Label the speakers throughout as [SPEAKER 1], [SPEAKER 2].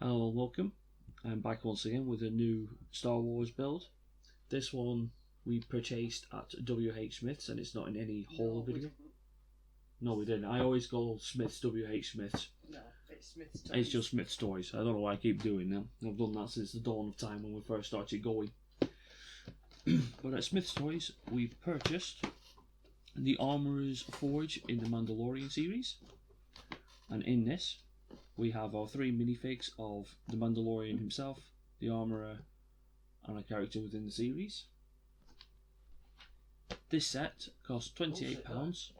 [SPEAKER 1] Hello and welcome. I'm back once again with a new Star Wars build. This one we purchased at WH Smith's and it's not in any haul video. No, we didn't. I always go Smith's, WH Smith's.
[SPEAKER 2] No, it's Smith's Toys.
[SPEAKER 1] It's just Smith's Toys. I don't know why I keep doing that. I've done that since the dawn of time when we first started going. But at Smith's Toys we purchased the Armourer's Forge in the Mandalorian series. And in this we have our 3 minifigs of the Mandalorian himself, the Armourer, and a character within the series. This set cost £28.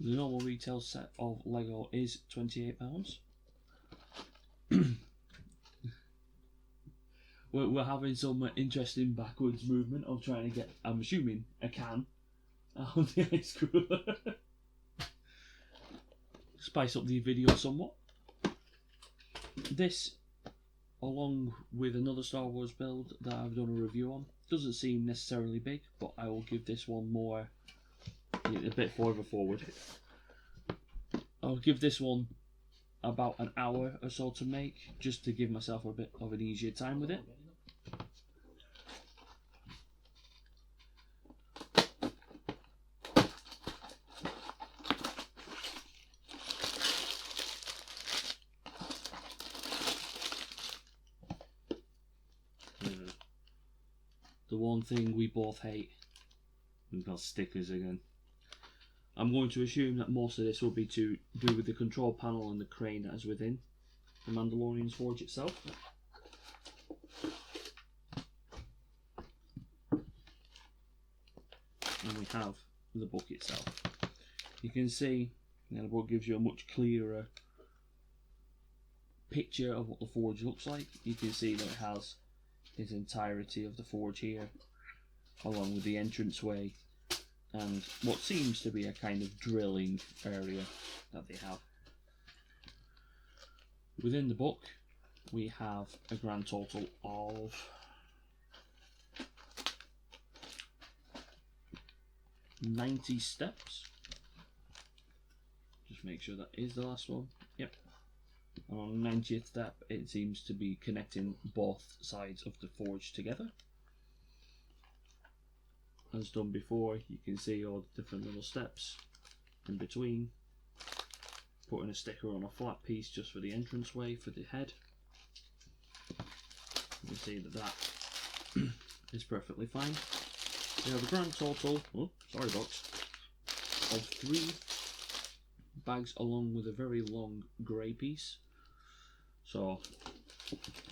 [SPEAKER 1] The normal retail set of Lego is £28. We're having some interesting backwards movement of trying to get, I'm assuming, a can out of the ice cooler. Spice up the video somewhat. This, along with another Star Wars build that I've done a review on, doesn't seem necessarily big, but I will give this one a bit further forward. I'll give this one about an hour or so to make, just to give myself a bit of an easier time with it. The one thing we both hate. We've got stickers again. I'm going to assume that most of this will be to do with the control panel and the crane that is within the Mandalorian's Forge itself. And we have the book itself. You can see the book gives you a much clearer picture of what the forge looks like. You can see that it has its entirety of the forge here, along with the entranceway and what seems to be a kind of drilling area that they have. Within the book we have a grand total of 90 steps. Just make sure that is the last one. Yep. And on the 90th step it seems to be connecting both sides of the forge together. As done before, you can see all the different little steps in between. Putting a sticker on a flat piece just for the entranceway for the head. You can see that is perfectly fine. We have a grand total, box, of 3 bags along with a very long grey piece. So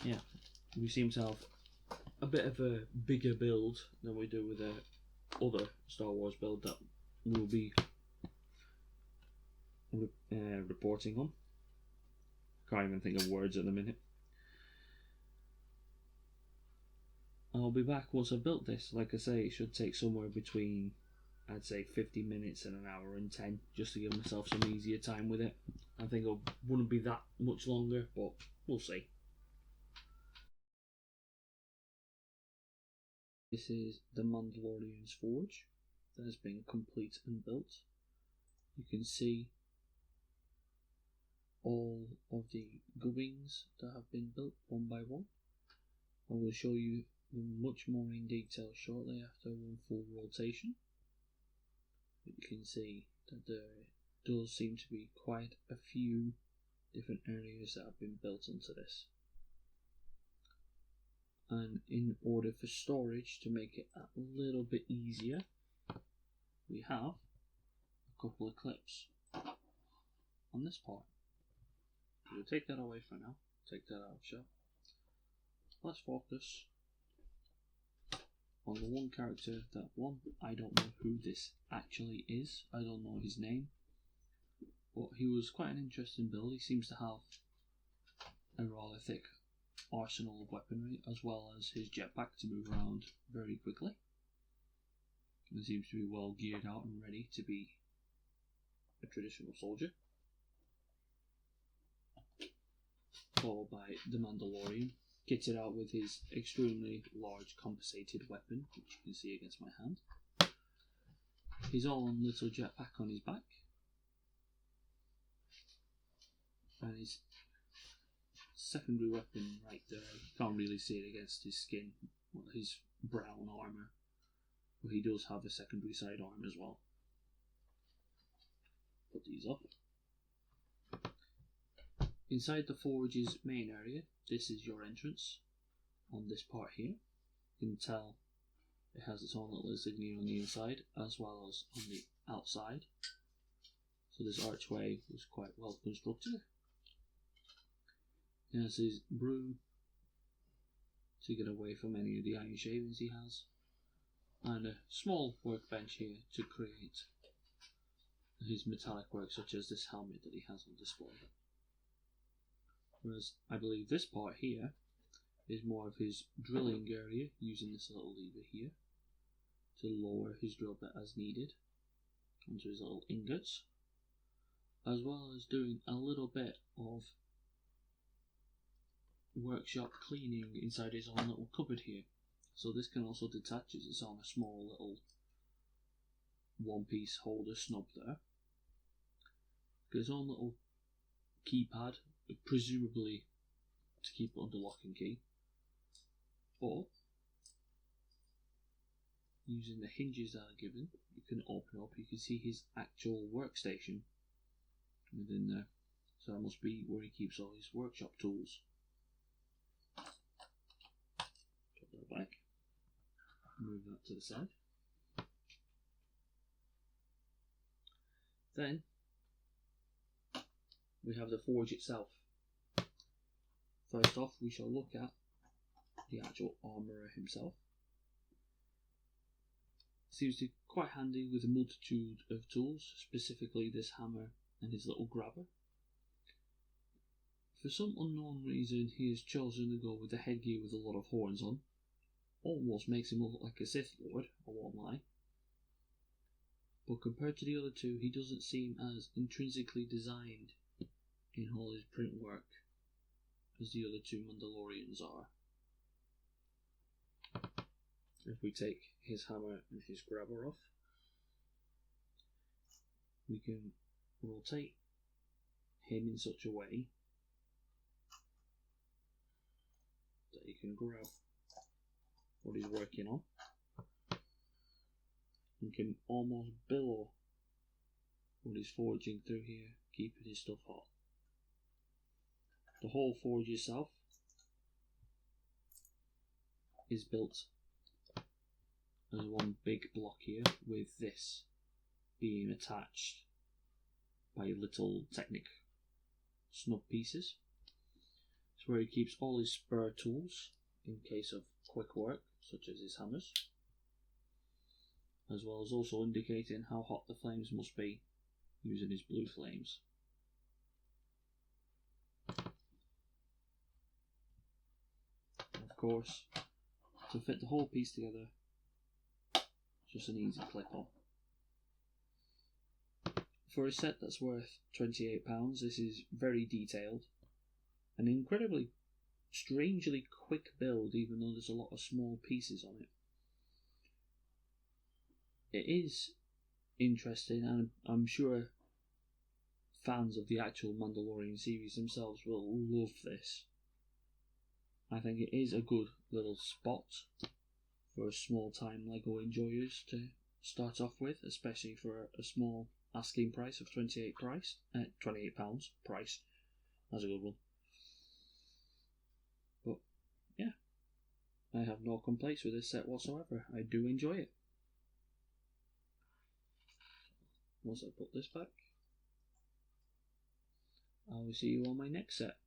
[SPEAKER 1] yeah, we seem to have a bit of a bigger build than we do with the other Star Wars build that we'll be reporting on. Can't even think of words at the minute. I'll be back once I've built this. Like I say, it should take somewhere between, I'd say, 50 minutes and an hour and 10, just to give myself some easier time with it. I think it wouldn't be that much longer, but we'll see. This is the Mandalorian's Forge that has been complete and built. You can see all of the gubbins that have been built one by one. I will show you much more in detail shortly after one full rotation. You can see that there does seem to be quite a few different areas that have been built onto this. And in order for storage to make it a little bit easier, we have a couple of clips on this part. We'll take that away for now, take that out of shot. Let's focus on the one character that, I don't know who this actually is, I don't know his name, but he was quite an interesting build. He seems to have a rather thick arsenal of weaponry, as well as his jetpack to move around very quickly. He seems to be well geared out and ready to be a traditional soldier. Followed by the Mandalorian, kitted out with his extremely large compensated weapon, which you can see against my hand. His own little jetpack on his back. And his secondary weapon right there, you can't really see it against his skin, well, his brown armour, but he does have a secondary sidearm as well. Put these up. Inside the forge's main area, this is your entrance. On this part here, you can tell it has its own little insignia on the inside as well as on the outside. So this archway was quite well constructed. He has his broom to get away from any of the iron shavings he has, and a small workbench here to create his metallic work, such as this helmet that he has on display. Whereas I believe this part here is more of his drilling area, using this little lever here to lower his drill bit as needed onto his little ingots, as well as doing a little bit of workshop cleaning inside his own little cupboard here. So this can also detach as it's on a small little one-piece holder snub there. Got his own little keypad, presumably to keep it under lock and key, or using the hinges that are given, you can open up, you can see his actual workstation within there. So that must be where he keeps all his workshop tools. Put that back, move that to the side. Then we have the forge itself. First off, we shall look at the actual Armourer himself. Seems to be quite handy with a multitude of tools, specifically this hammer and his little grabber. For some unknown reason, he has chosen to go with the headgear with a lot of horns on. Almost makes him look like a Sith Lord, I won't lie. But compared to the other two, he doesn't seem as intrinsically designed in all his print work as the other two Mandalorians are. If we take his hammer and his grabber off, we can rotate him in such a way that he can grab what he's working on and can almost billow what he's forging through here, keeping his stuff hot. The whole forge itself is built as one big block here, with this being attached by little Technic snub pieces. It's where he keeps all his spare tools in case of quick work, such as his hammers, as well as also indicating how hot the flames must be using his blue flames. Of course, to fit the whole piece together, just an easy clip on. For a set that's worth £28, this is very detailed, an incredibly strangely quick build, even though there's a lot of small pieces on it. It is interesting, and I'm sure fans of the actual Mandalorian series themselves will love this. I think it is a good little spot for small time LEGO enjoyers to start off with, especially for a small asking price of £28 price. That's a good one. But yeah, I have no complaints with this set whatsoever. I do enjoy it. Once I put this back, I will see you on my next set.